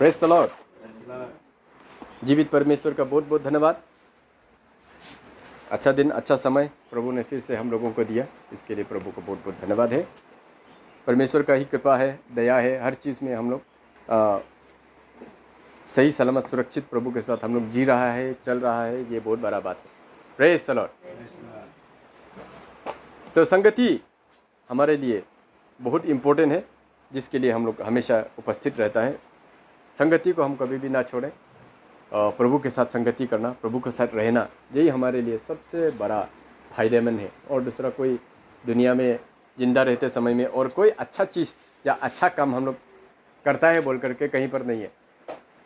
Praise the Lord. जीवित परमेश्वर का बहुत बहुत धन्यवाद। अच्छा दिन, अच्छा समय प्रभु ने फिर से हम लोगों को दिया, इसके लिए प्रभु को बहुत बहुत धन्यवाद है। परमेश्वर का ही कृपा है, दया है, हर चीज़ में हम लोग सही सलामत सुरक्षित प्रभु के साथ हम लोग जी रहा है, चल रहा है, ये बहुत बड़ा बात है। Praise the lord. तो संगति हमारे लिए बहुत इम्पोर्टेंट है, जिसके लिए हम लोग हमेशा उपस्थित रहता है। संगति को हम कभी भी ना छोड़ें। प्रभु के साथ संगति करना, प्रभु के साथ रहना, यही हमारे लिए सबसे बड़ा फायदेमंद है। और दूसरा कोई दुनिया में जिंदा रहते समय में और कोई अच्छा चीज़ या अच्छा काम हम लोग करता है बोल करके कहीं पर नहीं है।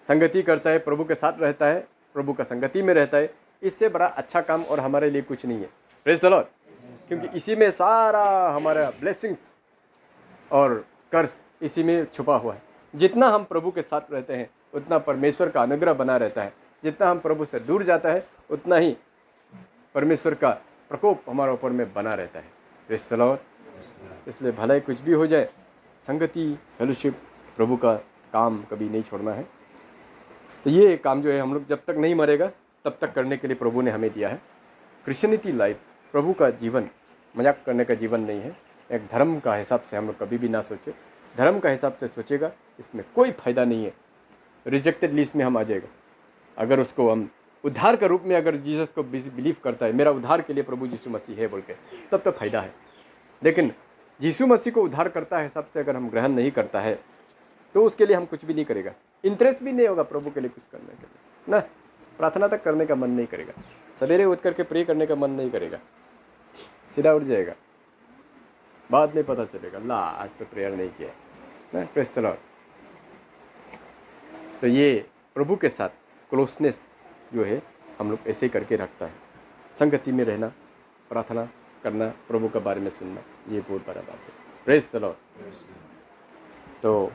संगति करता है, प्रभु के साथ रहता है, प्रभु का संगति में रहता है, इससे बड़ा अच्छा काम और हमारे लिए कुछ नहीं है। Praise the Lord. क्योंकि इसी में सारा हमारा ब्लेसिंग्स और कर्ज इसी में छुपा हुआ है। जितना हम प्रभु के साथ रहते हैं उतना परमेश्वर का अनुग्रह बना रहता है। जितना हम प्रभु से दूर जाता है उतना ही परमेश्वर का प्रकोप हमारे ऊपर में बना रहता है। Praise the Lord. इसलिए भले कुछ भी हो जाए, संगति, फेलोशिप, प्रभु का काम कभी नहीं छोड़ना है। तो ये काम जो है हम लोग जब तक नहीं मरेगा तब तक करने के लिए प्रभु ने हमें दिया है। क्रिश्चियनिटी लाइफ, प्रभु का जीवन मजाक करने का जीवन नहीं है। एक धर्म का हिसाब से हम लोग कभी भी ना सोचे। धर्म का हिसाब से सोचेगा इसमें कोई फ़ायदा नहीं है। रिजेक्टेड लिस्ट में हम आ जाएगा। अगर उसको हम उद्धार के रूप में अगर जीसस को बिलीव करता है, मेरा उद्धार के लिए प्रभु यीशु मसीह है बोल के, तब तो फ़ायदा है। लेकिन यीशु मसीह को उद्धार करता है हिसाब से अगर हम ग्रहण नहीं करता है तो उसके लिए हम कुछ भी नहीं करेगा। इंटरेस्ट भी नहीं होगा प्रभु के लिए कुछ करने के लिए ना। प्रार्थना तक करने का मन नहीं करेगा, सवेरे उठ करके प्रे करने का मन नहीं करेगा, सीधा उठ जाएगा। बाद में पता चलेगा ला आज तो प्रेयर नहीं किया ना। Praise the lord. तो ये प्रभु के साथ क्लोजनेस जो है हम लोग ऐसे करके रखता है। संगति में रहना, प्रार्थना करना, प्रभु के बारे में सुनना, ये बहुत बड़ा बात है। Praise the lord. तो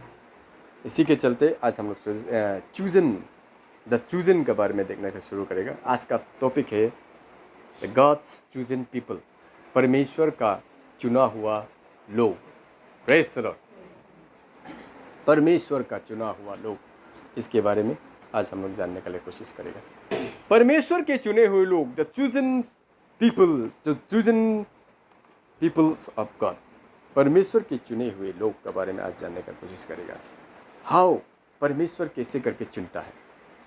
इसी के चलते आज हम लोग द चूजन के बारे में देखने का शुरू करेगा। आज का टॉपिक है द गॉड्स चूजन पीपल, परमेश्वर का चुना हुआ लोग। Praise the Lord. परमेश्वर का चुना हुआ लोग, इसके बारे में आज हम लोग जानने के लिए कोशिश करेगा। परमेश्वर के चुने हुए लोग, the chosen people, the chosen peoples of God, परमेश्वर के चुने हुए लोग के बारे में आज जानने का कोशिश करेगा। हाउ, परमेश्वर कैसे करके चुनता है,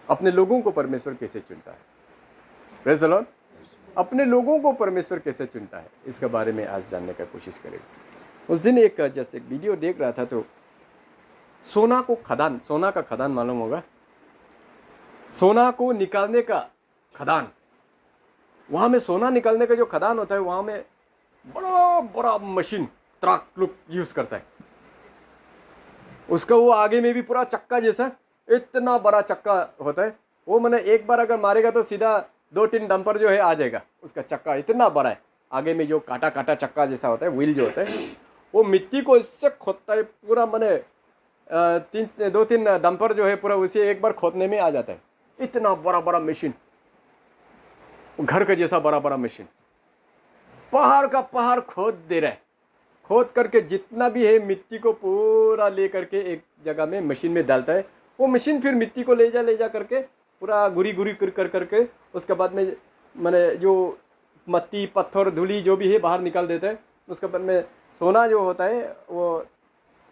अपने लोगों को परमेश्वर कैसे चुनता है। Praise the Lord. अपने लोगों को परमेश्वर कैसे चुनता है, इसके बारे में आज जानने का कोशिश करेगा। उस दिन एक वीडियो देख रहा था तो सोना का खदान मालूम होगा, सोना को निकालने का खदान। वहाँ में सोना निकालने का जो खदान होता है वहाँ में बड़ा बड़ा मशीन ट्रक लोग यूज़ करता है। उसका वो आगे में भी पूरा चक्का जैसा इतना बड़ा चक्का होता है। वो मैंने एक बार अगर मारेगा तो सीधा 2-3 डंपर जो है आ जाएगा। उसका चक्का इतना बड़ा है, आगे में जो काटा काटा चक्का जैसा होता है, व्हील जो होता है, वो मिट्टी को इससे खोदता है पूरा। मैंने 2-3 डंपर जो है पूरा उसे एक बार खोदने में आ जाता है। इतना बड़ा बड़ा मशीन, घर का जैसा बड़ा बड़ा मशीन, पहाड़ का पहाड़ खोद दे रहा है। खोद करके जितना भी है मिट्टी को पूरा ले करके एक जगह में मशीन में डालता है। वो मशीन फिर मिट्टी को ले जा करके पूरा गुरी कर करके उसके बाद में मैंने जो मट्टी पत्थर धूली जो भी है बाहर निकाल देता है। उसके बाद में सोना जो होता है, वो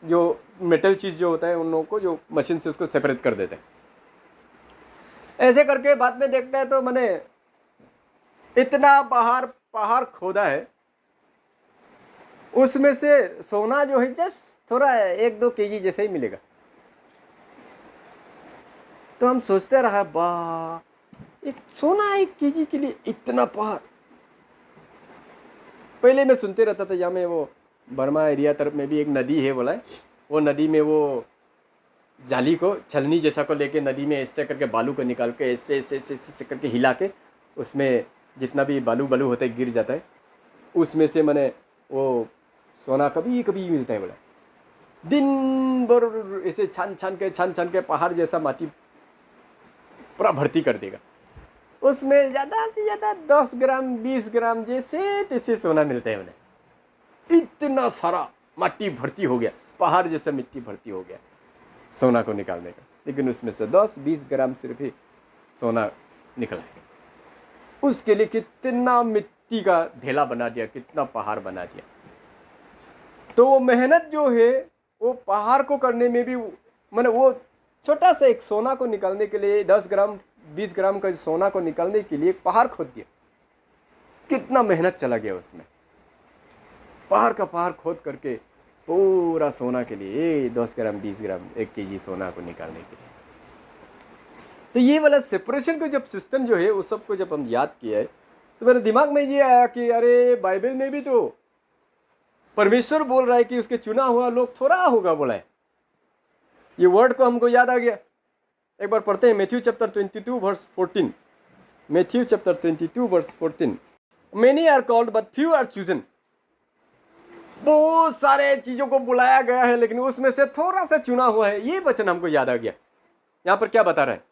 जो मेटल चीज़ जो होता है, उन लोगों को जो मशीन से उसको सेपरेट कर देते हैं। ऐसे करके बाद में देखता है तो मैंने इतना पहाड़ खोदा है, उसमें से सोना जो है जस्ट थोड़ा 1-2 केजी जैसे ही मिलेगा। तो हम सोचते रहा, एक सोना 1 केजी के लिए इतना पहाड़। पहले मैं सुनते रहता था, यहाँ में वो बर्मा एरिया तरफ में भी एक नदी है बोला है। वो नदी में वो जाली को, छलनी जैसा को लेके नदी में ऐसे करके बालू को निकाल के ऐसे करके हिला के उसमें जितना भी बालू होता है गिर जाता है। उसमें से मैंने वो सोना कभी कभी मिलता है बोला। दिन भर ऐसे छान छान के पहाड़ जैसा माटी पूरा भर्ती कर देगा। उसमें ज़्यादा से ज़्यादा 10 ग्राम 20 ग्राम जैसे तैसे सोना मिलता है उन्हें। इतना सारा मिट्टी भर्ती हो गया, पहाड़ जैसा मिट्टी भर्ती हो गया सोना को निकालने का। लेकिन उसमें से 10-20 ग्राम सिर्फ ही सोना निकला है। उसके लिए कितना मिट्टी का ढेला बना दिया, कितना पहाड़ बना दिया। तो वो मेहनत जो है वो पहाड़ को करने में भी, मैंने वो छोटा सा एक सोना को निकालने के लिए 10 ग्राम 20 ग्राम का सोना को निकालने के लिए एक पहाड़ खोद दिया। कितना मेहनत चला गया उसमें, पहाड़ का पहाड़ खोद करके पूरा सोना के लिए 10 ग्राम 20 ग्राम 1 केजी सोना को निकालने के लिए। तो ये वाला सेपरेशन का जब सिस्टम जो है उस सबको जब हम याद किया है तो मेरे दिमाग में ये आया कि अरे बाइबल में भी तो परमेश्वर बोल रहा है कि उसके चुना हुआ लोग थोड़ा होगा बोला है। ये वर्ड को हमको याद आ गया। एक बार पढ़ते हैं Matthew chapter 22 verse 14। Matthew chapter 22 verse 14। Many are called but few are chosen. बहुत सारे चीजों को बुलाया गया है लेकिन उसमें से थोड़ा सा चुना हुआ है। ये वचन हमको याद आ गया। यहां पर क्या बता रहा है,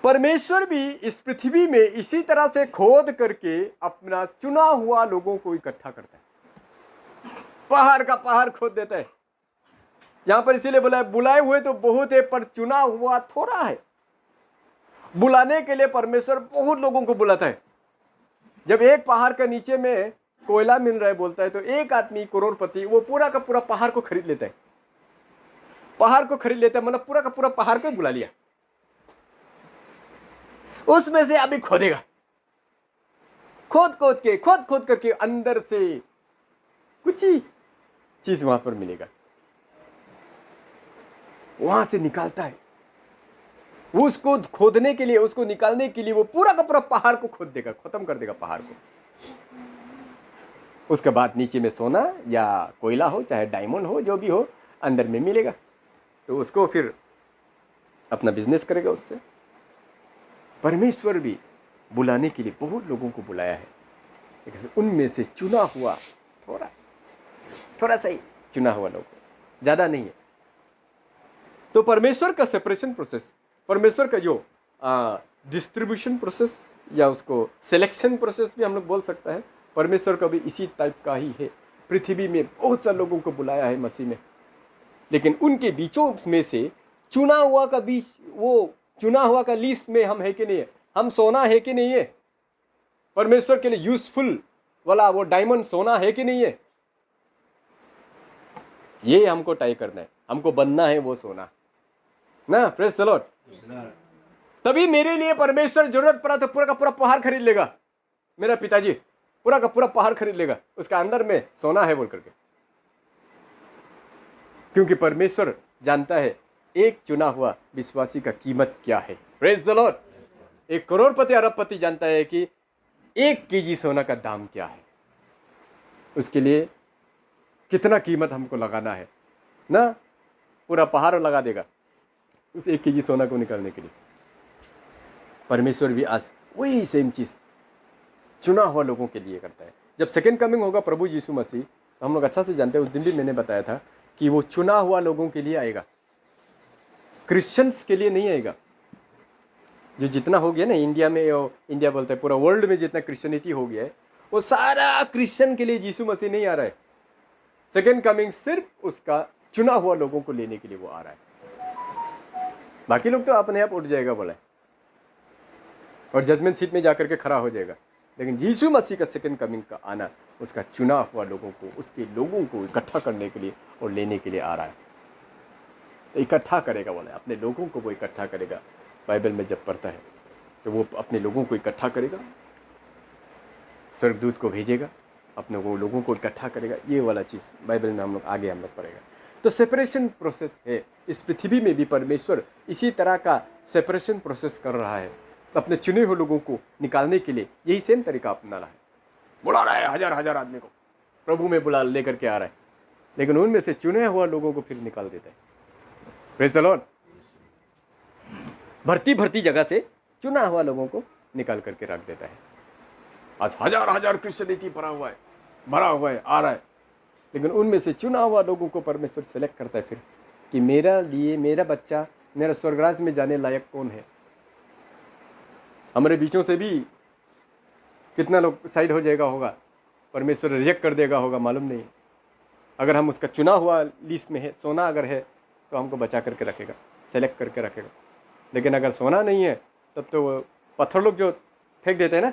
परमेश्वर भी इस पृथ्वी में इसी तरह से खोद करके अपना चुना हुआ लोगों को इकट्ठा करता है। पहाड़ का पहाड़ खोद देता है। यहां पर इसीलिए बोला है बुलाए हुए तो बहुत है पर चुना हुआ थोड़ा है। बुलाने के लिए परमेश्वर बहुत लोगों को बुलाता है। जब एक पहाड़ के नीचे में कोयला मिल रहा है बोलता है तो एक आदमी करोड़पति वो पूरा का पूरा पहाड़ को खरीद लेता है। पहाड़ को खरीद लेता है मतलब पूरा का पूरा पहाड़ को बुला लिया। उसमें से अभी खोदेगा, खोद खोद करके अंदर से कुछ ही चीज वहां पर मिलेगा, वहां से निकालता है। वो उसको खोदने के लिए, उसको निकालने के लिए वो पूरा का पूरा पहाड़ को खोद देगा, खत्म कर देगा पहाड़ को। उसके बाद नीचे में सोना या कोयला हो चाहे डायमंड हो जो भी हो अंदर में मिलेगा। तो उसको फिर अपना बिजनेस करेगा उससे। परमेश्वर भी बुलाने के लिए बहुत लोगों को बुलाया है लेकिन उनमें से चुना हुआ थोड़ा सा ही चुना हुआ लोग, ज्यादा नहीं है। तो परमेश्वर का सेपरेशन प्रोसेस, परमेश्वर का जो डिस्ट्रीब्यूशन प्रोसेस या उसको सिलेक्शन प्रोसेस भी हम लोग बोल सकता है, परमेश्वर का भी इसी टाइप का ही है। पृथ्वी में बहुत सारे लोगों को बुलाया है मसीह में, लेकिन उनके बीचों में से चुना हुआ का बीच, वो चुना हुआ का लिस्ट में हम है कि नहीं है, हम सोना है कि नहीं है, परमेश्वर के लिए यूजफुल वाला वो डायमंड सोना है कि नहीं है, ये हमको तय करना है। हमको बनना है वो सोना ना। Praise the Lord. तभी मेरे लिए परमेश्वर जरूरत पड़ा तो पूरा का पूरा पहाड़ खरीद लेगा। मेरा पिताजी पूरा का पूरा पहाड़ खरीद लेगा, उसका अंदर में सोना है बोल करके, क्योंकि परमेश्वर जानता है एक चुना हुआ विश्वासी का कीमत क्या है। Praise the Lord. एक करोड़पति अरबपति जानता है कि 1 केजी सोना का दाम क्या है, उसके लिए कितना कीमत हमको लगाना है ना। पूरा पहाड़ लगा देगा उस 1 केजी सोना को निकालने के लिए। परमेश्वर भी आज वही सेम चीज चुना हुआ लोगों के लिए करता है। जब सेकेंड कमिंग होगा प्रभु यीशु मसीह, तो हम लोग अच्छा से जानते हैं, उस दिन भी मैंने बताया था कि वो चुना हुआ लोगों के लिए आएगा, क्रिश्चियंस के लिए नहीं आएगा। जो जितना हो गया ना इंडिया में, इंडिया बोलते हैं पूरा वर्ल्ड में जितना क्रिश्चियनिटी हो गया है, वो सारा क्रिश्चियन के लिए यीशु मसीह नहीं आ रहा है। सेकेंड कमिंग सिर्फ उसका चुना हुआ लोगों को लेने के लिए वो आ रहा है। बाकी लोग तो अपने आप उठ जाएगा बोला है और जजमेंट सीट में जाकर के खड़ा हो जाएगा, लेकिन यीशु मसीह का सेकेंड कमिंग का आना उसका चुना हुआ लोगों को, उसके लोगों को इकट्ठा करने के लिए और लेने के लिए आ रहा है। तो इकट्ठा करेगा बोला है, अपने लोगों को वो इकट्ठा करेगा। बाइबल में जब पढ़ता है तो वो अपने लोगों को इकट्ठा करेगा, स्वर्गदूत को भेजेगा, अपने वो लोगों को इकट्ठा करेगा। ये वाला चीज़ बाइबल में हम लोग आगे पढ़ेगा। तो सेपरेशन प्रोसेस है इस पृथ्वी में भी। परमेश्वर इसी तरह का सेपरेशन प्रोसेस कर रहा है, तो अपने चुने हुए लोगों को निकालने के लिए यही सेम तरीका अपना रहा है। बुला रहा है हजार हजार आदमी को, प्रभु में बुला लेकर के आ रहा है, लेकिन उनमें से चुने हुआ लोगों को फिर निकाल देता है। Praise the Lord. भर्ती जगह से चुना हुआ लोगों को निकाल करके रख देता है। आज हजार हजार क्रिश्चियनिटी भरा हुआ है, आ रहा है, लेकिन उनमें से चुना हुआ लोगों को परमेश्वर सेलेक्ट करता है फिर कि मेरा लिए, मेरा बच्चा, मेरा स्वर्गराज में जाने लायक कौन है। हमारे बीचों से भी कितना लोग साइड हो जाएगा होगा, परमेश्वर रिजेक्ट कर देगा होगा, मालूम नहीं। अगर हम उसका चुना हुआ लिस्ट में है, सोना अगर है, तो हमको बचा करके रखेगा, सेलेक्ट करके रखेगा। लेकिन अगर सोना नहीं है तब तो वो पत्थर लोग जो फेंक देते हैं ना,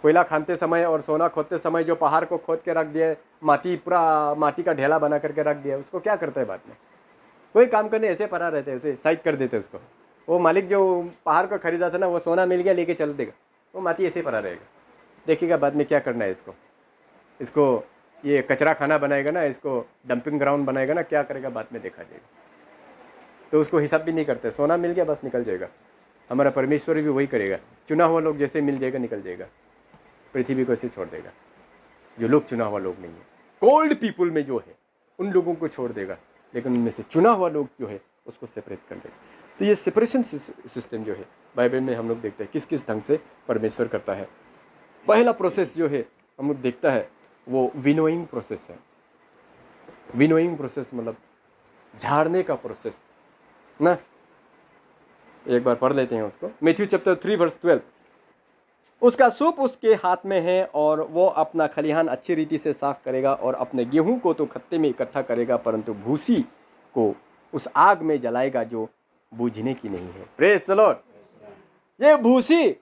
कोयला खानते समय और सोना खोदते समय जो पहाड़ को खोद के रख दिया, माटी पूरा माटी का ढेला बना करके रख दिया, उसको क्या करता है बाद में? कोई काम करने ऐसे पड़ा रहते हैं, उसे साइड कर देते हैं उसको। वो मालिक जो पहाड़ को खरीदा था ना, वो सोना मिल गया लेके चल देगा, वो माटी ऐसे पड़ा रहेगा। देखिएगा बाद में क्या करना है इसको ये कचरा खाना बनाएगा ना, इसको डंपिंग ग्राउंड बनाएगा ना, क्या करेगा बाद में देखा जाएगा। तो उसको हिसाब भी नहीं करते, सोना मिल गया बस निकल जाएगा। हमारा परमेश्वर भी वही करेगा, चुना हुआ लोग जैसे मिल जाएगा निकल जाएगा, पृथ्वी को ऐसे छोड़ देगा। जो लोग चुना हुआ लोग नहीं है, कोल्ड पीपुल में जो है उन लोगों को छोड़ देगा, लेकिन उनमें से चुना हुआ लोग जो है उसको सेपरेट कर देगा। तो ये सेपरेशन सिस्टम जो है बाइबल में हम लोग देखते हैं किस किस ढंग से परमेश्वर करता है। पहला प्रोसेस जो है हम लोग देखता है वो विनोइंग प्रोसेस है। विनोइंग प्रोसेस मतलब झाड़ने का प्रोसेस ना। एक बार पढ़ लेते हैं उसको, मैथ्यू चैप्टर 3 वर्स 12। उसका सूप उसके हाथ में है और वो अपना खलिहान अच्छी रीति से साफ करेगा और अपने गेहूं को तो खत्ते में इकट्ठा करेगा, परंतु भूसी को उस आग में जलाएगा जो बूझने की नहीं है। Praise the Lord. ये भूसी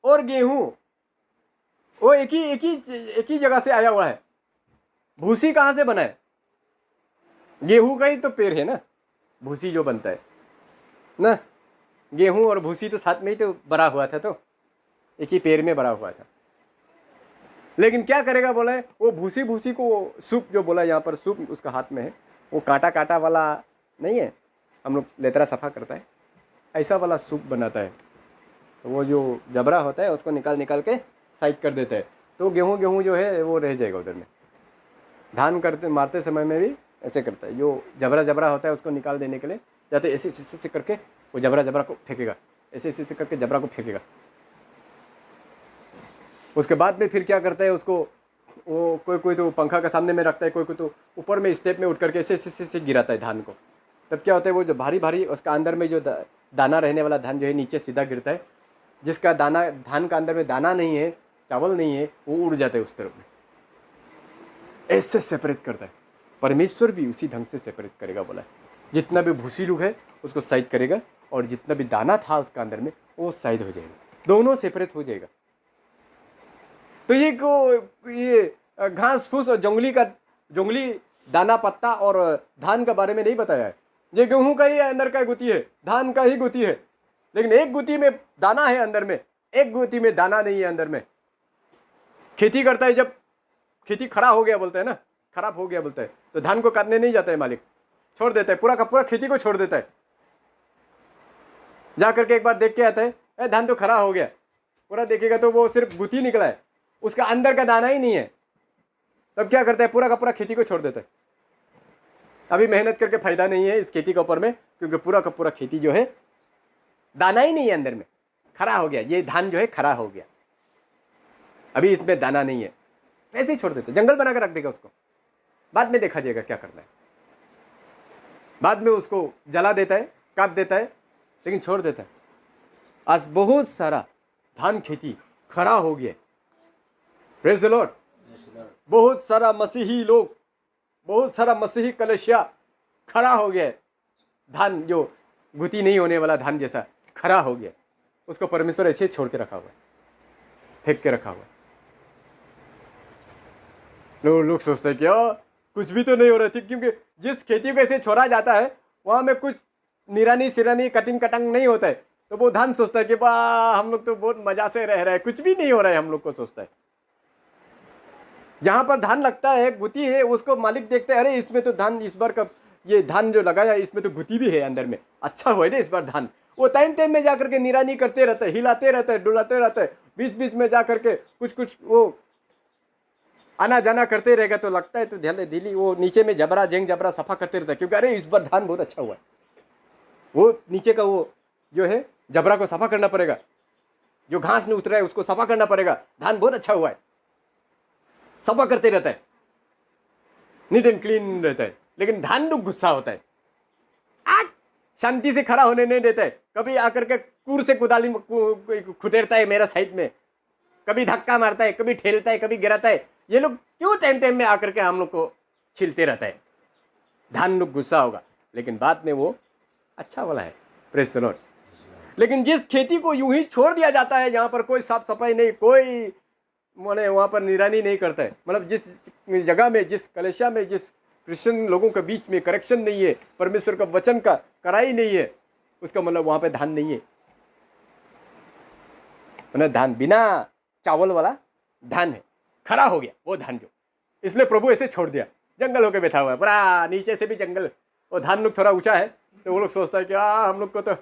और गेहूं वो एक ही जगह से आया हुआ है। भूसी कहाँ से बना है? गेहूं का ही तो पेड़ है ना, भूसी जो बनता है ना। गेहूं और भूसी तो साथ में ही तो बड़ा हुआ था, तो एक ही पेड़ में बड़ा हुआ था। लेकिन क्या करेगा बोला है, वो भूसी को सूप जो बोला यहाँ पर, सूप उसका हाथ में है, वो कांटा वाला नहीं है, हम लोग लेतरा सफ़ा करता है ऐसा वाला सूप बनाता है। तो वो जो जबरा होता है उसको निकाल के साइड कर देता है, तो गेहूं जो है वो रह जाएगा उधर में। धान मारते समय में भी ऐसे करता है, जो जबरा होता है उसको निकाल देने के लिए जाते ऐसे करके वो जबरा को फेंकेगा, ऐसे करके जबरा को फेंकेगा। उसके बाद में फिर क्या करता है, उसको वो कोई तो पंखा का सामने में रखता है, कोई तो ऊपर में स्टेप में उठ करके ऐसे गिराता है धान को। तब क्या होता है, वो जो भारी उसका अंदर में जो दाना रहने वाला धान जो है नीचे सीधा गिरता है। जिसका धान का अंदर में दाना नहीं है, चावल नहीं है, वो उड़ जाता है उस तरफ में। ऐसे सेपरेट करता है। परमेश्वर भी उसी ढंग से सेपरेट करेगा बोला है। जितना भी भूसी लोग है उसको साइड करेगा, और जितना भी दाना था उसका अंदर में वो साइड हो जाएगा, दोनों सेपरेट हो जाएगा। तो ये घास फूस और जंगली दाना पत्ता और धान का बारे में नहीं बताया है। ये गेहूं का ही अंदर का गुती है, धान का ही गुती है, लेकिन एक गुती में दाना है अंदर में, एक गुती में दाना नहीं है अंदर में। खेती करता है, जब खेती खड़ा हो गया बोलते हैं ना, खराब हो गया बोलते हैं, तो धान को काटने नहीं जाता है मालिक, छोड़ देता है, पूरा का पूरा खेती को छोड़ देता है। जा करके एक बार देख के आता है, धान तो खड़ा हो गया, पूरा देखेगा तो वो सिर्फ गुती निकला है, उसका अंदर का दाना ही नहीं है। तब क्या करता है, पूरा का पूरा खेती को छोड़ देता है। अभी मेहनत करके फायदा नहीं है इस खेती के ऊपर में, क्योंकि पूरा का पूरा खेती जो है दाना ही नहीं है अंदर में, खड़ा हो गया। ये धान जो है खड़ा हो गया, अभी इसमें दाना नहीं है, ऐसे ही छोड़ देते, जंगल बनाकर रख देगा उसको, बाद में देखा जाएगा क्या करना है। बाद में उसको जला देता है, काट देता है, लेकिन छोड़ देता है। आज बहुत सारा धान खेती खड़ा हो गया। Praise the Lord. बहुत सारा मसीही लोग, बहुत सारा मसीही कलेशिया खड़ा हो गया। धान जो गुती नहीं होने वाला धान जैसा खड़ा हो गया, उसको परमेश्वर ऐसे छोड़ के रखा हुआ है, फेंक के रखा हुआ है। लोग सोचते हैं क्या कुछ भी तो नहीं हो रहा थी, क्योंकि जिस खेती को ऐसे छोड़ा जाता है वहां में कुछ निरानी सिरानी कटिंग कटंग नहीं होता है, तो वो धान सोचता है कि वाह हम लोग तो बहुत मजा से रह रहे हैं, कुछ भी नहीं हो रहा है, हम लोग को सोचता है। जहां पर धान लगता है, गुती है, उसको मालिक देखते हैं, अरे इसमें तो धान इस बार का ये धान जो लगाया इसमें तो गुती भी है अंदर में, अच्छा हुआ है इस बार धान। वो टाइम में जाकर के निरानी करते रहते हैं, हिलाते रहते हैं, डुलाते रहते हैं, बीच में जाकर के कुछ वो आना जाना करते रहेगा, तो लगता है तो धीली वो नीचे में जबरा सफा करते रहता है, क्योंकि अरे इस बार धान बहुत अच्छा हुआ है। वो नीचे का वो जो है जबरा को सफा करना पड़ेगा, जो घास नहीं उतरा है उसको सफा करना पड़ेगा, धान बहुत अच्छा हुआ है, सफा करते रहता है, नीट एंड क्लीन रहता है। लेकिन धान लोग गुस्सा होता है, आज शांति से खड़ा होने नहीं देता है, कभी आकर के कूर से कुदाली खुदेरता है मेरा साइड में, कभी धक्का मारता है, कभी ठेलता है, कभी गिराता है। ये लोग क्यों टाइम में आकर के हम लोग को छिलते रहता है। धान लोग गुस्सा होगा, लेकिन बाद में वो अच्छा वाला है। Praise the Lord. लेकिन जिस खेती को यूं ही छोड़ दिया जाता है, जहाँ पर कोई साफ सफाई नहीं, कोई माने वहाँ पर निगरानी नहीं करता है, मतलब जिस जगह में, जिस कलेशा में, जिस क्रिश्चियन लोगों के बीच में करेक्शन नहीं है, परमेश्वर का वचन का कड़ाई नहीं है, उसका मतलब वहाँ पे धान नहीं है। मैंने धान बिना चावल वाला धान है, खड़ा हो गया वो धान जो, इसलिए प्रभु ऐसे छोड़ दिया, जंगल होके बैठा हुआ है पूरा, नीचे से भी जंगल, और धान लोग थोड़ा ऊंचा है, तो वो लोग सोचता है कि हम लोग को तो,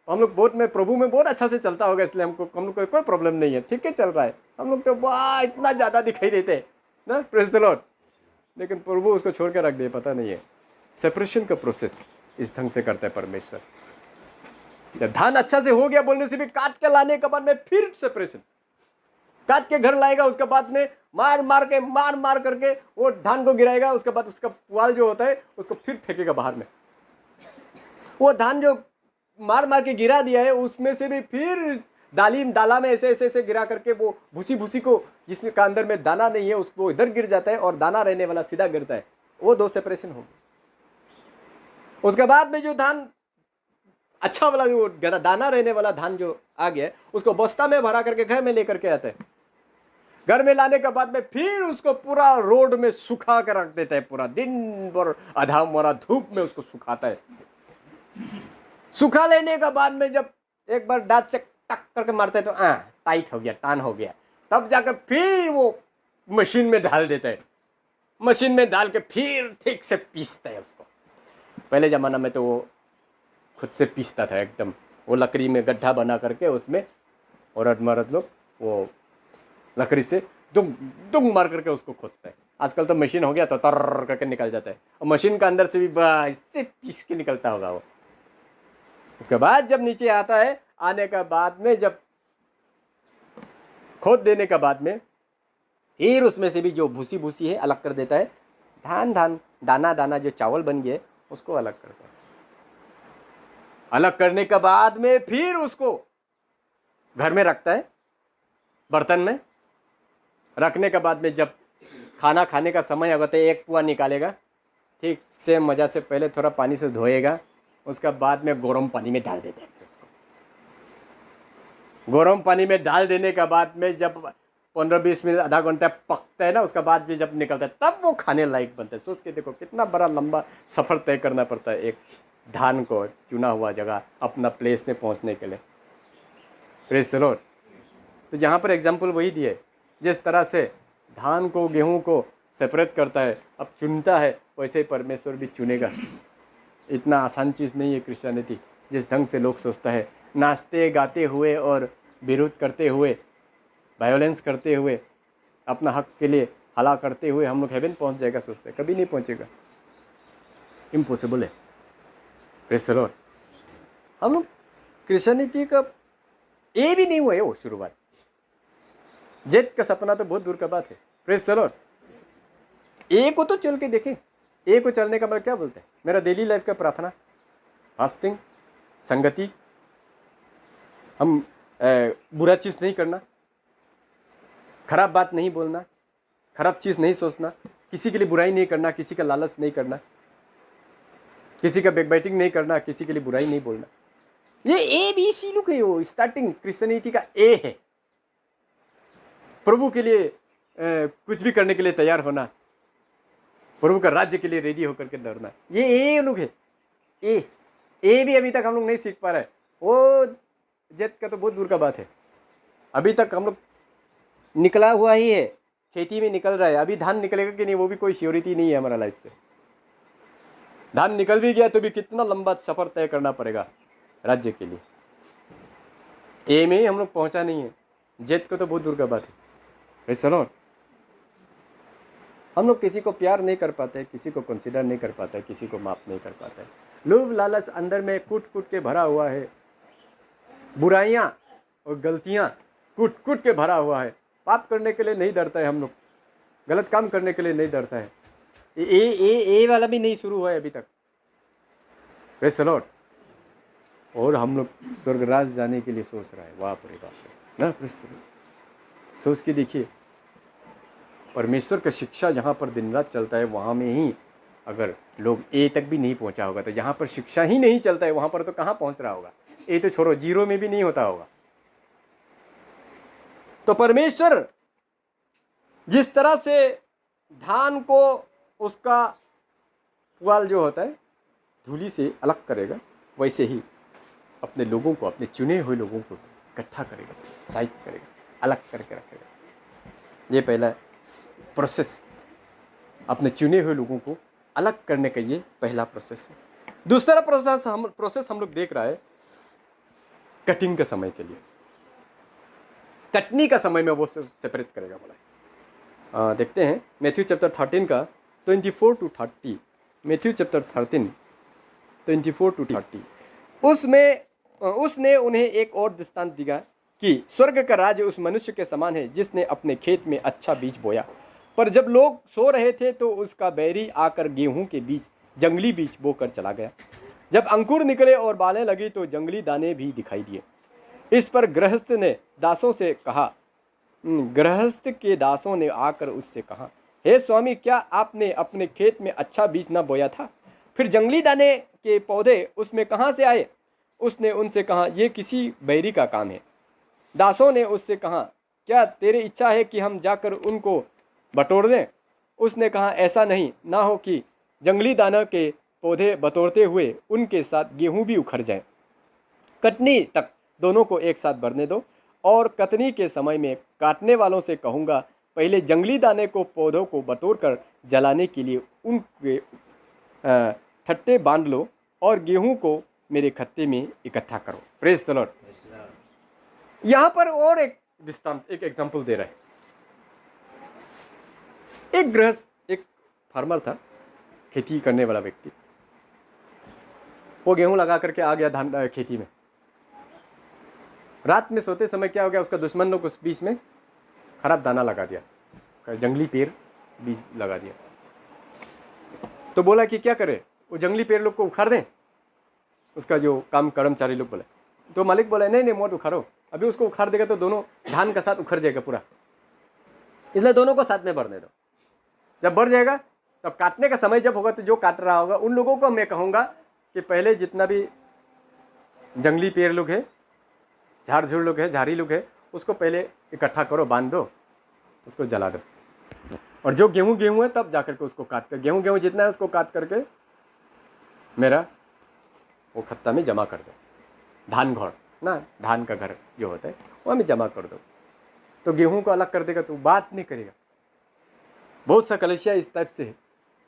हम लोग बहुत में प्रभु में बहुत अच्छा से चलता होगा, इसलिए हम लोग को कोई प्रॉब्लम नहीं है, ठीक है चल रहा है, हम लोग तो वाह इतना ज़्यादा दिखाई देते हैं ना, प्रेज द लॉर्ड। लेकिन प्रभु उसको छोड़ के रख दिए, पता नहीं है। सेपरेशन का प्रोसेस इस ढंग से करता है परमेश्वर। जब धान अच्छा से हो गया बोलने से भी काट के लाने के बाद में फिर सेपरेशन, काट के घर लाएगा, उसके बाद में मार मार करके वो धान को गिराएगा, उसके बाद उसका पुआल जो होता है उसको फिर फेंकेगा बाहर में। वो धान जो मार के गिरा दिया है उसमें से भी फिर डाला में ऐसे गिरा करके वो भूसी को, जिसमें का अंदर में दाना नहीं है, उसको इधर गिर जाता है, और दाना रहने वाला सीधा गिरता है। वो दो सेपरेशन हो गए। उसके बाद में जो धान अच्छा वाला, जो दाना रहने वाला धान जो आ गया, उसको बस्ता में भरा करके घर में लेकर के आते हैं। घर में लाने के बाद में फिर उसको पूरा रोड में सुखा कर रख देता है, पूरा दिन भर आधा मरा धूप में उसको सुखाता है। सुखा लेने के बाद में जब एक बार दांत से टक करके मारता है तो टाइट हो गया, टान हो गया, तब जाकर फिर वो मशीन में डाल देता है। मशीन में डाल के फिर ठीक से पीसता है उसको। पहले ज़माना में तो वो खुद से पीसता था एकदम, वो लकड़ी में गड्ढा बना करके उसमें औरत मर्द लोग वो लकड़ी से दुम मार करके उसको खोदता है। आजकल तो मशीन हो गया तो तर करके निकल जाता है, और मशीन का अंदर से भी इससे पीस के निकलता होगा वो। उसके बाद जब नीचे आता है, आने का बाद में जब खोद देने का बाद में फिर उसमें से भी जो भूसी है अलग कर देता है। धान दाना जो चावल बन गए उसको अलग करता है। अलग करने के बाद में फिर उसको घर में रखता है, बर्तन में रखने के बाद में जब खाना खाने का समय होता है, एक पुआ निकालेगा, ठीक से मज़ा से पहले थोड़ा पानी से धोएगा, उसका बाद में गर्म पानी में डाल देते हैं उसको। गर्म पानी में डाल देने के बाद में जब 15-20 मिनट आधा घंटा पकता है ना, उसका बाद भी जब निकलता है तब वो खाने लायक बनता है। सोच के देखो कितना बड़ा लंबा सफ़र तय करना पड़ता है एक धान को चुना हुआ जगह अपना प्लेस में पहुंचने के लिए। Praise the lord. तो यहाँ पर एग्जाम्पल वही दिए, जिस तरह से धान को गेहूं को सेपरेट करता है, अब चुनता है, वैसे ही परमेश्वर भी चुनेगा। इतना आसान चीज़ नहीं है क्रिश्चियनिटी, जिस ढंग से लोग सोचता है। नाचते गाते हुए और विरोध करते हुए, वायोलेंस करते हुए, अपना हक के लिए हला करते हुए हम लोग हेवन पहुँच जाएगा सोचते हैं, कभी नहीं पहुँचेगा, इम्पॉसिबल है। Praise the Lord. हम लोग क्रिश्चियनिटी का ए भी नहीं हुआ है वो शुरुआत, जेट का सपना तो बहुत दूर का बात है। Praise the Lord. ए को तो चल के देखें, ए को चलने का मतलब क्या बोलते हैं? मेरा डेली लाइफ का प्रार्थना, फास्टिंग, संगति, हम बुरा चीज़ नहीं करना, खराब बात नहीं बोलना, खराब चीज़ नहीं सोचना, किसी के लिए बुराई नहीं करना, किसी का लालच नहीं करना, किसी का बैकबाइटिंग नहीं करना, किसी के लिए बुराई नहीं बोलना। ये ABC लुक है, वो स्टार्टिंग क्रिश्चियनिटी का ए है। प्रभु के लिए कुछ भी करने के लिए तैयार होना, प्रभु का राज्य के लिए रेडी होकर के दौड़ना, ये ए लोग है। ए भी अभी तक हम लोग नहीं सीख पा रहे। वो जेट का तो बहुत दूर का बात है, अभी तक हम लोग निकला हुआ ही है, खेती में निकल रहा है। अभी धान निकलेगा कि नहीं वो भी कोई श्योरिटी नहीं है हमारा लाइफ से। धान निकल भी गया तो भी कितना लंबा सफ़र तय करना पड़ेगा राज्य के लिए। ए में ही हम लोग पहुँचा नहीं है, जेट को तो बहुत दूर का बात है। सुनो, हम लोग किसी को प्यार नहीं कर पाते, किसी को कंसीडर नहीं कर पाते, किसी को माफ नहीं कर पाते। लोभ लालच अंदर में कूट के भरा हुआ है, बुराइयां और गलतियां कूट के भरा हुआ है। पाप करने के लिए नहीं डरता है हम लोग, गलत काम करने के लिए नहीं डरता है। ए वाला भी नहीं शुरू हुआ है अभी तक। Praise the Lord. और हम लोग स्वर्गराज जाने के लिए सोच रहा है, बाप रे बाप ना। Praise the Lord. सोच के देखिए, परमेश्वर का शिक्षा जहाँ पर दिन रात चलता है, वहाँ में ही अगर लोग ए तक भी नहीं पहुंचा होगा, तो जहाँ पर शिक्षा ही नहीं चलता है वहाँ पर तो कहाँ पहुँच रहा होगा? ए तो छोड़ो, जीरो में भी नहीं होता होगा। तो परमेश्वर जिस तरह से धान को उसका पुआल जो होता है धूली से अलग करेगा, वैसे ही अपने लोगों को, अपने चुने हुए लोगों को इकट्ठा करेगा, साइड करेगा, अलग करके रखेगा। ये पहला प्रोसेस, अपने चुने हुए लोगों को अलग करने का ये पहला प्रोसेस है। दूसरा प्रोसेस हम लोग देख रहा है कटिंग के समय के लिए। कटनी का समय में वो सेपरेट करेगा बोला। देखते हैं मैथ्यू चैप्टर 13 का 24 to 30। Matthew chapter 13 24 to 30। उसने उन्हें एक और दृष्टांत दिया कि स्वर्ग का राज्य उस मनुष्य के समान है जिसने अपने खेत में अच्छा बीज बोया, पर जब लोग सो रहे थे तो उसका बैरी आकर गेहूं के बीज, जंगली बीज बोकर चला गया। जब अंकुर निकले और बालें लगी तो जंगली दाने भी दिखाई दिए। इस पर गृहस्थ के दासों ने आकर उससे कहा, हे स्वामी, क्या आपने अपने खेत में अच्छा बीज न बोया था? फिर जंगली दाने के पौधे उसमें कहाँ से आए? उसने उनसे कहा, ये किसी बैरी का काम है। दासों ने उससे कहा, क्या तेरी इच्छा है कि हम जाकर उनको बटोर दें? उसने कहा, ऐसा नहीं ना हो कि जंगली दाना के पौधे बटोरते हुए उनके साथ गेहूं भी उखड़ जाए। कटनी तक दोनों को एक साथ भरने दो, और कटनी के समय में काटने वालों से कहूँगा, पहले जंगली दाने को, पौधों को बटोर कर जलाने के लिए उनके ठट्टे बांध लो, और गेहूं को मेरे खत्ते में इकट्ठा करो। Praise the Lord. यहाँ पर और एक दृष्टांत, एक एग्जाम्पल दे रहा है। एक गृहस्थ, एक फार्मर था, खेती करने वाला व्यक्ति। वो गेहूं लगा करके आ गया धान खेती में। रात में सोते समय क्या हो गया, उसका दुश्मन लोग उस बीच में खराब दाना लगा दिया, जंगली पेड़ बीज लगा दिया। तो बोला कि क्या करे, वो जंगली पेड़ लोग को उखाड़ दें। उसका जो काम कर्मचारी लोग बोले, तो मालिक बोला, नहीं मत उखाड़ो, अभी उसको उखाड़ देगा तो दोनों धान का साथ उखड़ जाएगा पूरा, इसलिए दोनों को साथ में भरने दो। जब भर जाएगा तब काटने का समय जब होगा तो जो काट रहा होगा उन लोगों को मैं कहूँगा कि पहले जितना भी जंगली पेड़ लोग है, झाड़ लोग है, झाड़ी लोग है, उसको पहले इकट्ठा करो, बांध दो, उसको जला दो। और जो गेहूं है तब जाकर के उसको काट कर, गेहूं जितना है उसको काट करके मेरा वो खत्ता में जमा कर दो। धान घर ना, धान का घर जो होता है वहाँ में जमा कर दो, तो गेहूं को अलग कर देगा, तो बात नहीं करेगा। बहुत सा कलेशिया इस टाइप से है,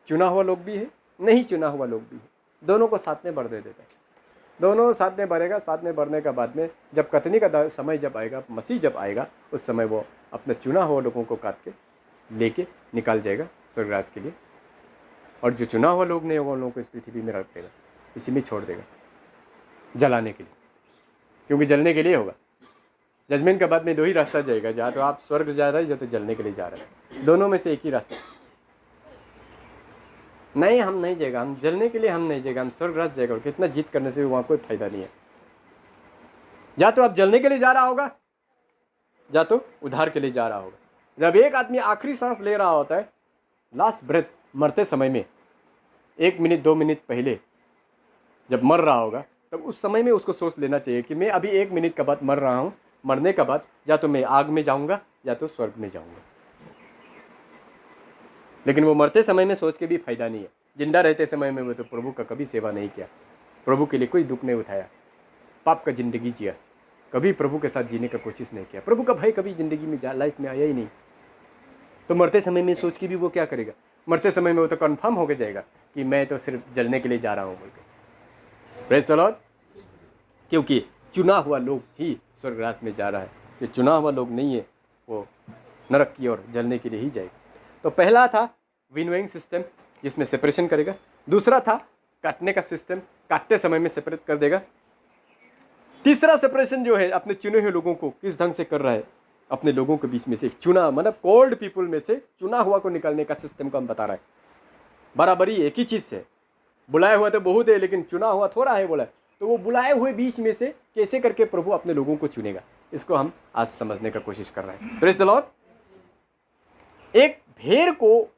चुना हुआ लोग भी है, नहीं चुना हुआ लोग भी है, दोनों को साथ में भर दे देता है। दोनों साथ में भरेगा, साथ में भरने का बाद में जब कटनी का समय जब आएगा, मसीह जब आएगा, उस समय वो अपने चुना हुआ लोगों को काट के लेके निकाल जाएगा स्वर्गराज के लिए। और जो चुना हुआ लोग नहीं होगा उन लोगों को इस पृथ्वी में रख देगा, इसी में छोड़ देगा जलाने के लिए, क्योंकि जलने के लिए होगा। जजमेंट के बाद में दो ही रास्ता जाएगा, या तो आप स्वर्ग जा रहे हैं या तो जलने के लिए जा रहे हैं, दोनों में से एक ही रास्ता। नहीं, हम नहीं जाएगा, हम जलने के लिए हम नहीं जाएगा, हम स्वर्गराज जाएगा। और कितना जीत करने से भी वहाँ कोई फायदा नहीं है। या तो आप जलने के लिए जा रहा होगा, या तो उद्धार के लिए जा रहा होगा। जब एक आदमी आखिरी सांस ले रहा होता है, लास्ट ब्रेथ, मरते समय में 1 मिनट 2 मिनट पहले जब मर रहा होगा, तब उस समय में उसको सोच लेना चाहिए कि मैं अभी 1 मिनट के बाद मर रहा हूँ, मरने के बाद या तो मैं आग में जाऊँगा या तो स्वर्ग में जाऊँगा। लेकिन वो मरते समय में सोच के भी फायदा नहीं है। जिंदा रहते समय में वो तो प्रभु का कभी सेवा नहीं किया, प्रभु के लिए कोई दुख नहीं उठाया, पाप का जिंदगी जिया, कभी प्रभु के साथ जीने का कोशिश नहीं किया, प्रभु का भय कभी जिंदगी में लाइफ में आया ही नहीं। तो मरते समय में सोच के भी वो क्या करेगा? मरते समय में वो तो कन्फर्म हो जाएगा कि मैं तो सिर्फ जलने के लिए जा रहा हूँ बोल के। Praise the Lord. क्योंकि चुना हुआ लोग ही स्वर्गराज में जा रहा है, जो चुना हुआ लोग नहीं है वो नरक की ओर जलने के लिए ही जाएगा। तो पहला था विनोइंग सिस्टम जिसमें सेपरेशन करेगा। दूसरा था काटने का सिस्टम, काटते समय में सेपरेट कर देगा। तीसरा सेपरेशन जो है अपने चुने हुए लोगों को किस ढंग से कर रहा है, अपने लोगों के बीच में से चुना, मतलब कॉल्ड पीपुल में से चुना हुआ को निकालने का सिस्टम को हम बता रहा है। बराबरी एक ही चीज़ है, बुलाया हुआ तो बहुत है लेकिन चुना हुआ थोड़ा है बोला, तो वो बुलाए हुए बीच में से कैसे करके प्रभु अपने लोगों को चुनेगा, इसको हम आज समझने का कोशिश कर रहे हैं। Praise the Lord. एक भेड़ को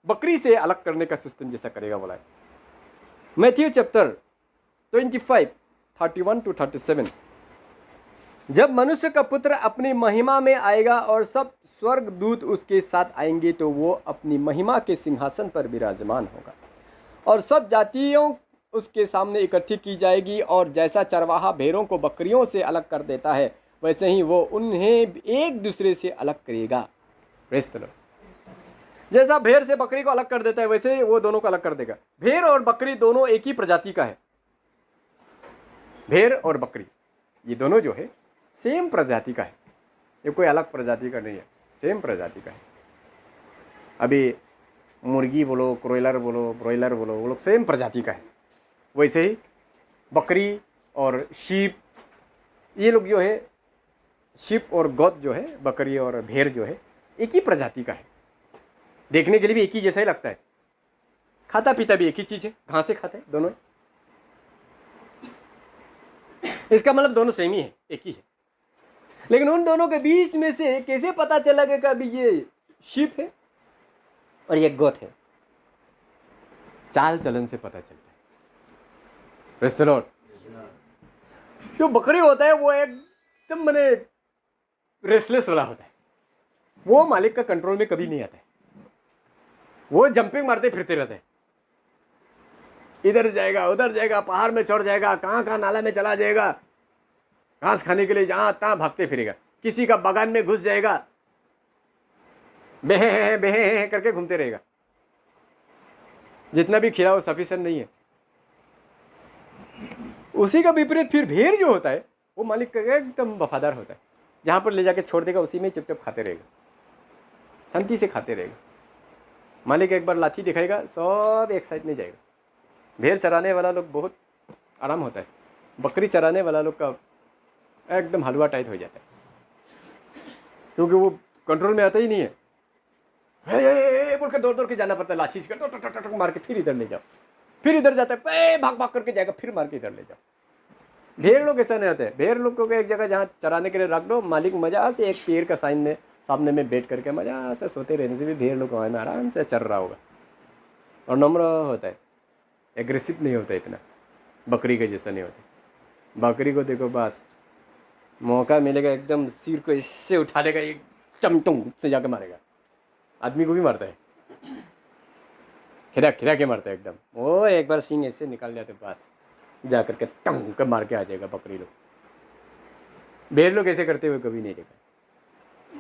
बकरी से अलग करने का सिस्टम जैसा करेगा बोला है। Matthew chapter 25 31 to 37। जब मनुष्य का पुत्र अपनी महिमा में आएगा और सब स्वर्ग दूत उसके साथ आएंगे तो वो अपनी महिमा के सिंहासन पर विराजमान होगा और सब जातियों उसके सामने इकट्ठी की जाएगी। और जैसा चरवाहा भेड़ों को बकरियों से अलग कर देता है वैसे ही वो उन्हें एक दूसरे से अलग करेगा। Praise the Lord. जैसा भेड़ से बकरी को अलग कर देता है वैसे ही वो दोनों को अलग कर देगा। भेड़ और बकरी दोनों एक ही प्रजाति का है। भेड़ और बकरी ये दोनों जो है सेम प्रजाति का है, ये कोई अलग प्रजाति का नहीं है, सेम प्रजाति का है। अभी मुर्गी बोलो, क्रोइलर बोलो, ब्रॉयलर बोलो, वो लोग सेम प्रजाति का है। वैसे ही बकरी और शीप, ये लोग जो है शीप और गोट जो है, बकरी और भेड़ जो है एक ही प्रजाति का है। देखने के लिए भी एक ही जैसा ही लगता है, खाता पीता भी एक ही चीज़ है, घासे खाते हैं दोनों। इसका मतलब दोनों सेम ही है, एक ही है। लेकिन उन दोनों के बीच में से कैसे पता चला कि कभी ये शीप है और ये गोट है? चाल चलन से पता चलता है। Praise the Lord. जो बकरी होता है वो एकदम मने रेसलेस वाला होता है, वो मालिक का कंट्रोल में कभी नहीं आता है, वो जंपिंग मारते फिरते रहते हैं, इधर जाएगा उधर जाएगा, पहाड़ में चढ़ जाएगा, कहाँ कहाँ नाला में चला जाएगा, घास खाने के लिए जहाँ तहाँ भागते फिरेगा, किसी का बागान में घुस जाएगा, बेहे करके घूमते रहेगा। जितना भी खिलाओ सफिशिएंट नहीं है। उसी का विपरीत फिर भेड़ जो होता है वो मालिक का एकदम वफादार होता है, जहाँ पर ले जाके छोड़ देगा उसी में चुपचाप खाते रहेगा, शांति से खाते रहेगा। मालिक एक बार लाठी दिखाएगा सब एक साइड में जाएगा। भेड़ चराने वाला लोग बहुत आराम होता है, बकरी चराने वाला लोग का एकदम हलवा टाइट हो जाता है, क्योंकि वो कंट्रोल में आता ही नहीं है। बोल के दौड़ दौड़ के जाना पड़ता है, लाठी से टक मार के फिर इधर ले जाओ, फिर इधर जाता है, भाग भाग करके जाएगा, फिर मार के इधर ले जाओ। भेड़ लोग ऐसा नहीं होते। भेड़ लोग को एक जगह जहाँ चराने के लिए रख दो, मालिक मजा से एक पेड़ का साइन में सामने में बैठ करके मजा से सोते रहने से भी भेड़ लोग में आराम से चल रहा होगा और नम्र होता है, एग्रेसिव नहीं होता इतना, बकरी के जैसा नहीं होता। बकरी को देखो बस मौका मिलेगा एकदम सिर को इससे उठा देगा, एक टमटम से जाके मारेगा, आदमी को भी मारता है, खिदा खिदा के मारता है एकदम। वो एक बार सिंग ऐसे निकाल जाते बस जा करके टंग कर मार के आ जाएगा बकरी लोग। भेड़ लोग ऐसे करते हुए कभी नहीं देखा,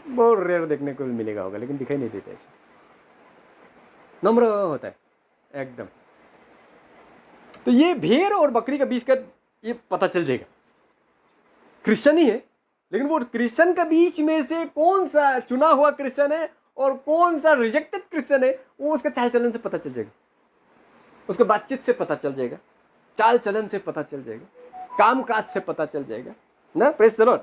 बहुत रेयर देखने को मिलेगा होगा, लेकिन दिखाई नहीं देता ऐसे, नम्र होता है एकदम। तो ये भेड़ और बकरी के बीच का ये पता चल जाएगा। क्रिश्चियन ही है, लेकिन वो क्रिश्चियन के बीच में से कौन सा चुना हुआ क्रिश्चियन है और कौन सा रिजेक्टेड क्रिश्चियन है, वो उसका चाल चलन से पता चल जाएगा, उसके बातचीत से पता चल जाएगा, चाल चलन से पता चल जाएगा, काम काज से पता चल जाएगा ना। Praise the Lord.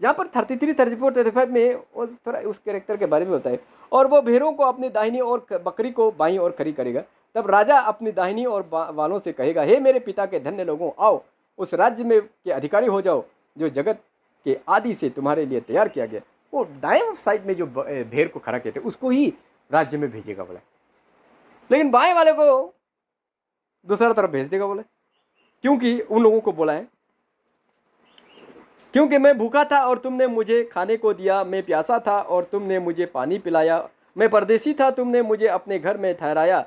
यहाँ पर 33, 34, 35 में वो थोड़ा उस कैरेक्टर के बारे में होता है। और वो भेड़ों को अपनी दाहिनी और बकरी को बाईं ओर खड़ी करेगा। तब राजा अपनी दाहिनी और वालों से कहेगा, हे मेरे पिता के धन्य लोगों, आओ उस राज्य में के अधिकारी हो जाओ जो जगत के आदि से तुम्हारे लिए तैयार किया गया। वो दाएं साइड में जो भेड़ को खड़ा किए थे उसको ही राज्य में भेजेगा बोला, लेकिन बाएं वाले को दूसरा तरफ भेज देगा बोले, क्योंकि उन लोगों को बोला है, क्योंकि मैं भूखा था और तुमने मुझे खाने को दिया, मैं प्यासा था और तुमने मुझे पानी पिलाया, मैं परदेसी था तुमने मुझे अपने घर में ठहराया,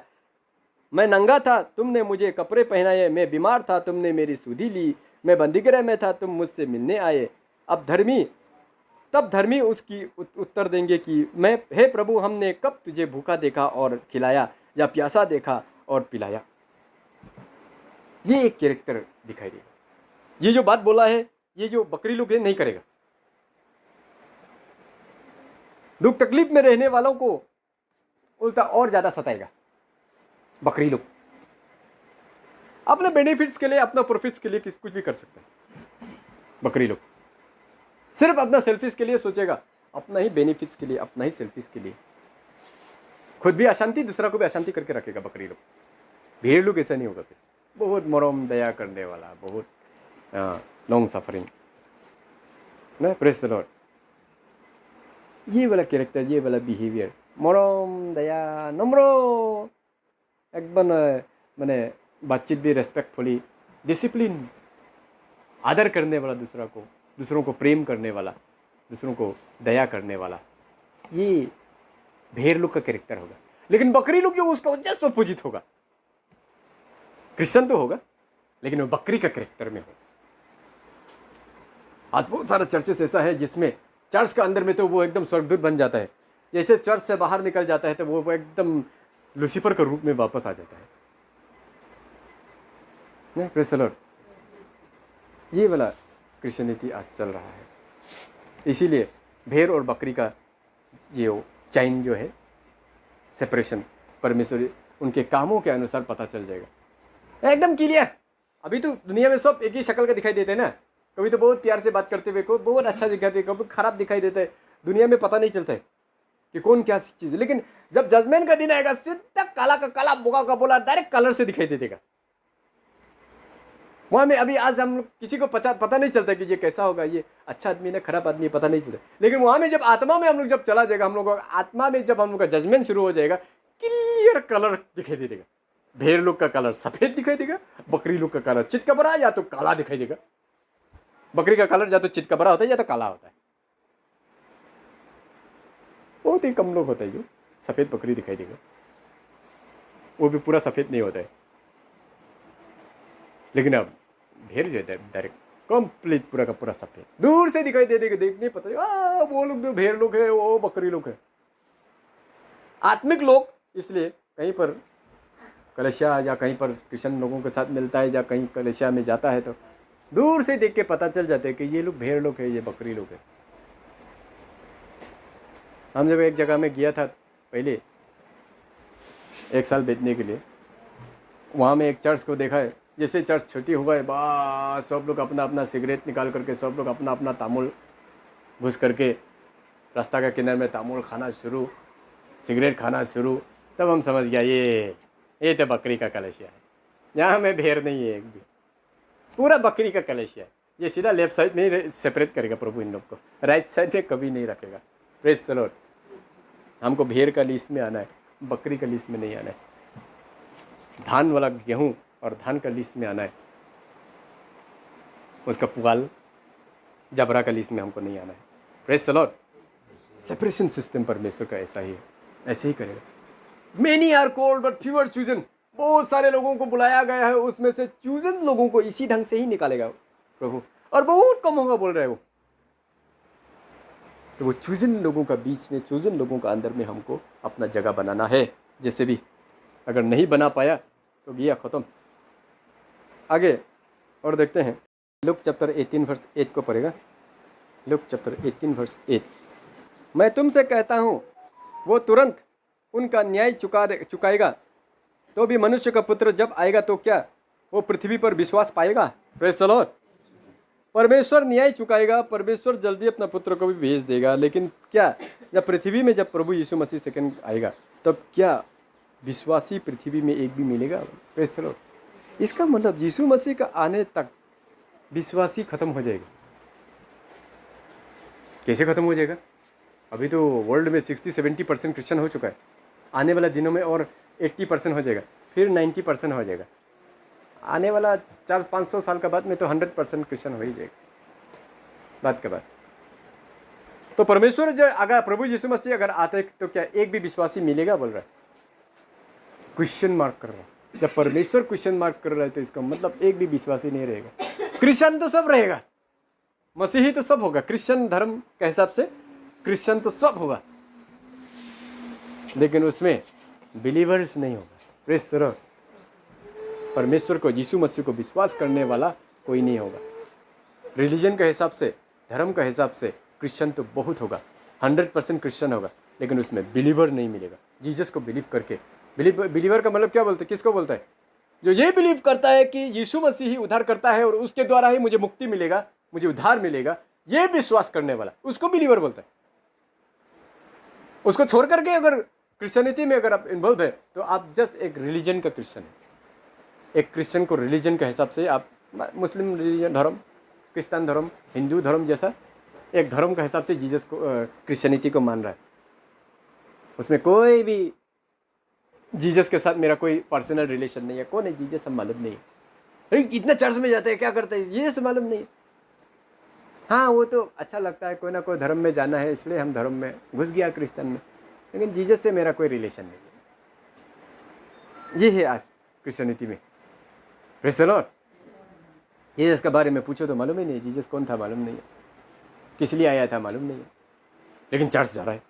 मैं नंगा था तुमने मुझे कपड़े पहनाए, मैं बीमार था तुमने मेरी सुधि ली, मैं बंदीगृह में था तुम मुझसे मिलने आए। तब धर्मी उसकी उत्तर देंगे कि मैं, हे प्रभु, हमने कब तुझे भूखा देखा और खिलाया, या प्यासा देखा और पिलाया। ये एक कैरेक्टर दिखाई देगा। ये जो बात बोला है ये जो बकरी लोग है नहीं करेगा। दुख तकलीफ में रहने वालों को उल्टा और ज्यादा सताएगा बकरी लोग। अपने बेनिफिट्स के लिए, अपना प्रॉफिट्स के लिए कुछ भी कर सकते हैं बकरी लोग। सिर्फ अपना सेल्फिश के लिए सोचेगा, अपना ही बेनिफिट्स के लिए, अपना ही सेल्फिश के लिए, खुद भी अशांति दूसरा को भी अशांति करके रखेगा बकरी लोग। भेड़ लोग ऐसा नहीं होगा, फिर बहुत मरम दया करने वाला, बहुत लॉन्ग सफरिंग ना। Praise the Lord. ये वाला कैरेक्टर, ये वाला बिहेवियर मरम दया नम्र एकदम मैंने बातचीत भी रेस्पेक्टफुली, डिसिप्लिन, आदर करने वाला दूसरों को प्रेम करने वाला, दूसरों को दया करने वाला, ये भेड़ लोग का कैरेक्टर होगा। लेकिन बकरी लोग जो उसका जस्ट अपोजिट होगा। क्रिश्चियन तो होगा लेकिन वो बकरी का कैरेक्टर में होगा। आज बहुत सारा चर्चेस ऐसा है जिसमें चर्च का अंदर में तो वो एकदम स्वर्गदूत बन जाता है, जैसे चर्च से बाहर निकल जाता है तो वो एकदम लूसीफर के रूप में वापस आ जाता है। Praise the Lord. ये वाला क्रिश्चियनिटी आज चल रहा है। इसीलिए भेड़ और बकरी का ये चैन जो है, सेपरेशन, परमेश्वर उनके कामों के अनुसार पता चल जाएगा एकदम क्लियर। अभी तो दुनिया में सब एक ही शक्ल का दिखाई देते हैं ना। कभी तो बहुत प्यार से बात करते हुए को बहुत अच्छा दिखाते हैं, कभी खराब दिखाई देता है। दुनिया में पता नहीं चलता है कि कौन क्या चीज़ है। लेकिन जब जजमेंट का दिन आएगा सीधा काला का काला, बोका का बोला डायरेक्ट कलर से दिखाई दे देगा। वहाँ में अभी आज हम लोग किसी को पता नहीं चलता कि ये कैसा होगा, ये अच्छा आदमी है खराब आदमी, पता नहीं चलता। लेकिन वहाँ में जब आत्मा में हम लोग जब चला जाएगा, हम लोग आत्मा में जब हम लोग का जजमेंट शुरू हो जाएगा, क्लियर कलर दिखाई दे देगा। भेड़ लोग का कलर सफेद दिखाई देगा, बकरी लोग का कलर चितकबरा या तो काला दिखाई देगा। बकरी का कलर या तो चितकबरा होता है या तो काला होता है। बहुत ही कम लोग होता है जो सफेद बकरी दिखाई देगा, वो भी पूरा सफेद नहीं होता है। लेकिन अब भेड़ जो है डायरेक्ट कंप्लीट पूरा का पूरा सफेद, दूर से दिखाई दे देगा, देख नहीं पता वो लोग जो भेड़ लोग है वो बकरी लोग है। आत्मिक लोग इसलिए कहीं पर कलेशिया या कहीं पर क्रिश्चियन लोगों के साथ मिलता है या कहीं कलेशिया में जाता है तो दूर से देख के पता चल जाते हैं कि ये लोग भेड़ लोग है, ये बकरी लोग है। हम जब एक जगह में गया था पहले 1 साल बेचने के लिए, वहाँ में एक चर्च को देखा है। जैसे चर्च छुट्टी हुआ है, बस सब लोग अपना अपना सिगरेट निकाल करके, सब लोग अपना अपना तामुल घुस करके रास्ता का किनारे में तामुल खाना शुरू, सिगरेट खाना शुरू। तब हम समझ गया ये तो बकरी का कलेशिया है। यहाँ में भेड़ नहीं है एक भी, पूरा बकरी का कलेशिया है। ये सीधा लेफ्ट साइड में ही सेपरेट करेगा प्रभु इन लोग को, राइट साइड में कभी नहीं रखेगा। Praise the Lord. हमको भेड़ का लिस्ट में आना है, बकरी का लिस्ट में नहीं आना है। धान वाला गेहूँ और धान का लिस्ट में आना है, उसका पुआल जबरा का लिस्ट में हमको नहीं आना है। Praise the Lord. Separation system परमेश्वर का ऐसा ही है, ऐसे ही करेगा। Many are called but few are chosen. बहुत सारे लोगों को बुलाया गया है, उसमें से चूजन लोगों को इसी ढंग से ही निकालेगा प्रभु, और बहुत कम होगा बोल रहे हैं वो। तो वो चूजन लोगों का बीच में, चूजन लोगों का अंदर में हमको अपना जगह बनाना है। जैसे भी अगर नहीं बना पाया तो गया ख़त्म। आगे और देखते हैं, लूक चैप्टर 18 वर्स 8 को पढ़ेगा। Luke chapter 18 verse 8। मैं तुमसे कहता हूँ वो तुरंत उनका न्याय चुकाएगा। तो भी मनुष्य का पुत्र जब आएगा तो क्या वो पृथ्वी पर विश्वास पाएगा? Praise the Lord. परमेश्वर न्याय चुकाएगा, परमेश्वर जल्दी अपना पुत्र को भी भेज देगा। लेकिन क्या जब पृथ्वी में, जब प्रभु यीशु मसीह सेकंड आएगा, तब क्या विश्वासी पृथ्वी में एक भी मिलेगा? Praise the Lord. इसका मतलब यीशु मसीह का आने तक विश्वासी खत्म हो जाएगा। कैसे खत्म हो जाएगा? अभी तो वर्ल्ड में 60-70% क्रिश्चियन हो चुका है। आने वाला दिनों में और 80% हो जाएगा, फिर 90% हो जाएगा। आने वाला 400-500 साल का बाद में तो 100% क्रिश्चियन हो ही जाएगा बात के बाद। तो परमेश्वर जो अगर प्रभु यीशु मसीह अगर आते तो क्या एक भी विश्वासी मिलेगा बोल रहा है? क्वेश्चन मार्क कर रहा है। जब परमेश्वर क्वेश्चन मार्क कर रहा है तो इसका मतलब एक भी विश्वासी नहीं रहेगा। क्रिश्चियन तो सब रहेगा, मसीही तो सब होगा, क्रिश्चियन धर्म के हिसाब से क्रिश्चियन तो सब होगा, लेकिन उसमें बिलीवर्स नहीं होगा। Praise the Lord. परमेश्वर को, यीशु मसीह को विश्वास करने वाला कोई नहीं होगा। रिलीजन के हिसाब से, धर्म के हिसाब से क्रिश्चियन तो बहुत होगा, 100% क्रिश्चियन होगा, लेकिन उसमें बिलीवर नहीं मिलेगा। जीसस को बिलीव करके, बिलीवर का मतलब क्या बोलते हैं, किसको बोलता है? जो ये बिलीव करता है कि यीशु मसीह ही उद्धार करता है और उसके द्वारा ही मुझे मुक्ति मिलेगा, मुझे उद्धार मिलेगा, ये विश्वास करने वाला, उसको बिलीवर बोलता है। उसको छोड़ करके अगर क्रिश्चियनिटी में अगर आप इन्वॉल्व है तो आप जस्ट एक रिलीजन का क्रिश्चियन है। एक क्रिश्चियन को रिलीजन के हिसाब से आप मुस्लिम रिलीजन धर्म, क्रिश्चियन धर्म, हिंदू धर्म जैसा एक धर्म के हिसाब से जीसस को, क्रिश्चियनिटी को मान रहा है, उसमें कोई भी जीसस के साथ मेरा कोई पर्सनल रिलेशन नहीं है। कौन है जीसस हम मालूम नहीं है। अरे कितना चर्च में जाते हैं, क्या करते हैं, जीसस मालूम नहीं है। हाँ वो तो अच्छा लगता है, कोई ना कोई धर्म में जाना है इसलिए हम धर्म में घुस गया क्रिश्चियन में, लेकिन जीसस से मेरा कोई रिलेशन नहीं है। ये है आज क्रिश्चियनिटी में। Praise the Lord. जीसस के बारे में पूछो तो मालूम ही नहीं है, जीसस कौन था मालूम नहीं है, किस लिए आया था मालूम नहीं है, लेकिन चर्च जा रहा है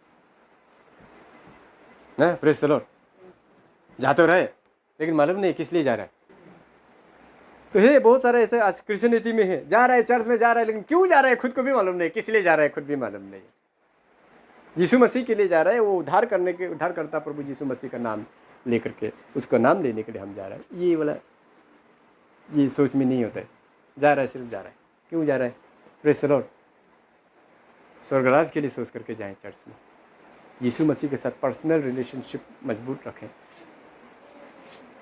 ना। Praise the Lord. जा तो रहे लेकिन मालूम नहीं किस लिए जा रहा है। तो ये बहुत सारे ऐसे आज क्रिश्चियनिटी में है, जा रहा है चर्च में जा रहा है, लेकिन क्यों जा रहा है खुद को भी मालूम नहीं, किस लिए जा रहा है खुद भी मालूम नहीं। यीशु मसीह के लिए जा रहा है, वो उद्धार करता प्रभु यीशु मसीह का नाम लेकर के, उसका नाम लेने के लिए हम जा रहे हैं। ये वाला ये सोच में नहीं होता है, जा रहा है सिर्फ जा रहा है। क्यों जा रहा है? Praise the Lord. स्वर्गराज के लिए सोच करके जाएं चर्च में। यीशु मसीह के साथ पर्सनल रिलेशनशिप मजबूत रखें।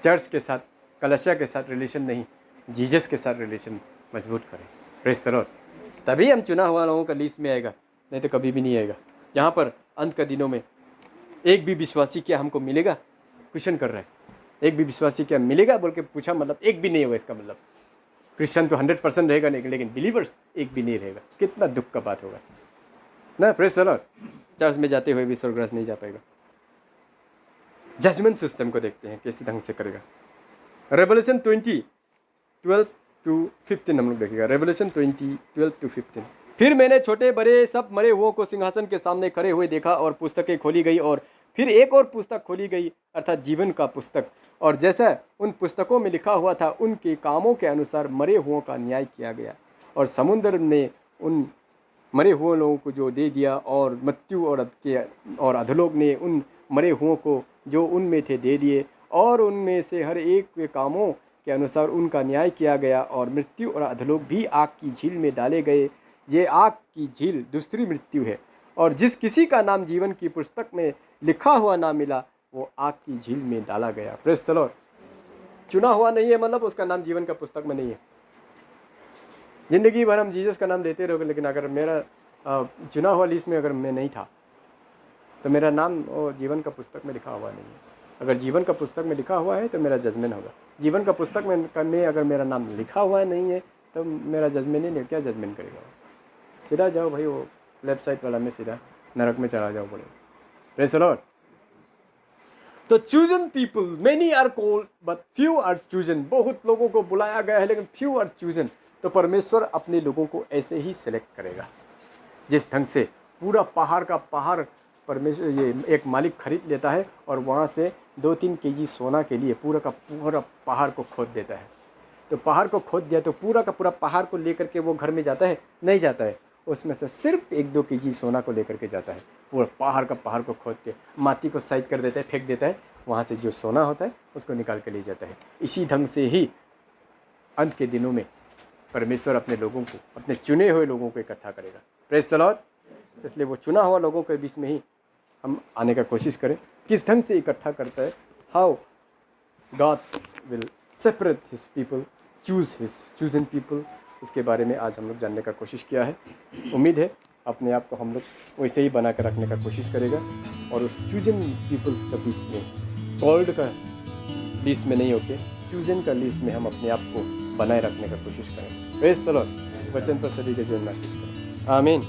चर्च के साथ, कलीसिया के साथ रिलेशन नहीं, जीसस के साथ रिलेशन मजबूत करें। Praise the Lord. तभी हम चुना हुआ लोगों का लिस्ट में आएगा, नहीं तो कभी भी नहीं आएगा। जहाँ पर अंत के दिनों में एक भी विश्वासी क्या हमको मिलेगा, क्वेश्चन कर रहा है, एक भी विश्वासी क्या मिलेगा बोल के पूछा, मतलब एक भी नहीं होगा। इसका मतलब क्रिश्चियन तो 100% रहेगा, लेकिन बिलीवर्स एक भी नहीं रहेगा। कितना दुख का बात होगा ना। Praise the Lord. चर्च में जाते हुए भी स्वर्गराज नहीं जा पाएगा। जजमेंट सिस्टम को देखते हैं कैसे ढंग से करेगा। रेवल्यूशन 20:12-15 हम लोग देखेगा। रेवल्यूशन 20:12-15। फिर मैंने छोटे बड़े सब मरे हुओं को सिंहासन के सामने खड़े हुए देखा, और पुस्तकें खोली गई, और फिर एक और पुस्तक खोली गई, अर्थात जीवन का पुस्तक। और जैसा उन पुस्तकों में लिखा हुआ था, उनके कामों के अनुसार मरे हुओं का न्याय किया गया। और समुद्र ने उन मरे हुए लोगों को जो दे दिया, और मृत्यु और अधोलोक ने उन मरे हुओं को जो उनमें थे दे दिए, और उनमें से हर एक के कामों के अनुसार उनका न्याय किया गया। और मृत्यु और अधोलोक भी आग की झील में डाले गए। ये आग की झील दूसरी मृत्यु है। और जिस किसी का नाम जीवन की पुस्तक में लिखा हुआ ना मिला, वो आग की झील में डाला गया। Praise the Lord. चुना हुआ नहीं है मतलब उसका नाम जीवन का पुस्तक में नहीं है। ज़िंदगी भर हम जीसस का नाम लेते रहोगे, लेकिन अगर मेरा चुना हुआ लिस्ट में अगर मैं नहीं था, तो मेरा नाम जीवन का पुस्तक में लिखा हुआ नहीं है। अगर जीवन का पुस्तक में लिखा हुआ है तो मेरा जजमेंट होगा। जीवन का पुस्तक में अगर मेरा नाम लिखा हुआ नहीं है तो मेरा जजमेंट नहीं है। क्या जजमेंट करेगा? सीधा जाओ भाई, वो लेफ्ट साइड वाला में सीधा नरक में चला जाओ बोले। Praise the lord. तो chosen people, many are called but few are chosen. बहुत लोगों को बुलाया गया है लेकिन फ्यू आर चूजन। तो परमेश्वर अपने लोगों को ऐसे ही सिलेक्ट करेगा जिस ढंग से पूरा पहाड़ का पहाड़ परमेश्वर ये एक मालिक खरीद लेता है, और वहाँ से 2-3 केजी सोना के लिए पूरा का पूरा पहाड़ को खोद देता है। तो पहाड़ को खोद दिया तो पूरा का पूरा पहाड़ को लेकर के वो घर में जाता है? नहीं जाता है। उसमें से सिर्फ 1-2 केजी सोना को लेकर के जाता है। पूरा पहाड़ का पहाड़ को खोद के माटी को साइड कर देता है, फेंक देता है। वहाँ से जो सोना होता है उसको निकाल के ले जाता है। इसी ढंग से ही अंत के दिनों में परमेश्वर अपने लोगों को, अपने चुने हुए लोगों को इकट्ठा करेगा। Praise the Lord. इसलिए वो चुना हुआ लोगों के बीच में ही हम आने का कोशिश करें। किस ढंग से इकट्ठा करता है, how God will separate his people, choose his chosen people, इसके बारे में आज हम लोग जानने का कोशिश किया है। उम्मीद है अपने आप को हम लोग वैसे ही बना कर रखने का कोशिश करेगा, और उस चूजन पीपल्स के बीच में, कॉल्ड का लिस्ट में नहीं होके चूजन का लिस्ट में हम अपने आप को बनाए रखने का कोशिश करें। Praise the Lord. वचन पर सभी के जीवन में आशीष करें। आमीन।